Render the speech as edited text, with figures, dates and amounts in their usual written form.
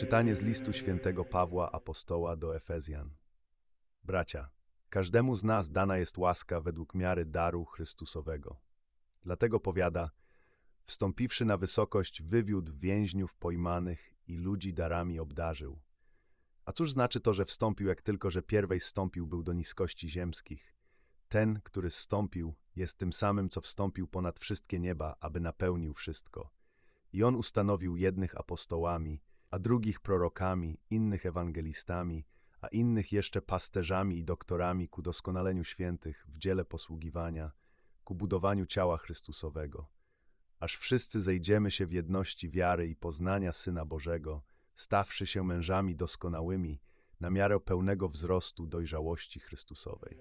Czytanie z listu świętego Pawła Apostoła do Efezjan. Bracia, każdemu z nas dana jest łaska według miary daru Chrystusowego. Dlatego powiada, wstąpiwszy na wysokość, wywiódł więźniów pojmanych i ludzi darami obdarzył. A cóż znaczy to, że wstąpił, jak tylko, że pierwej zstąpił był do niskości ziemskich? Ten, który zstąpił, jest tym samym, co wstąpił ponad wszystkie nieba, aby napełnił wszystko. I on ustanowił jednych apostołami, a drugich prorokami, innych ewangelistami, a innych jeszcze pasterzami i doktorami ku doskonaleniu świętych w dziele posługiwania, ku budowaniu ciała Chrystusowego, aż wszyscy zejdziemy się w jedności wiary i poznania Syna Bożego, stawszy się mężami doskonałymi, na miarę pełnego wzrostu dojrzałości Chrystusowej.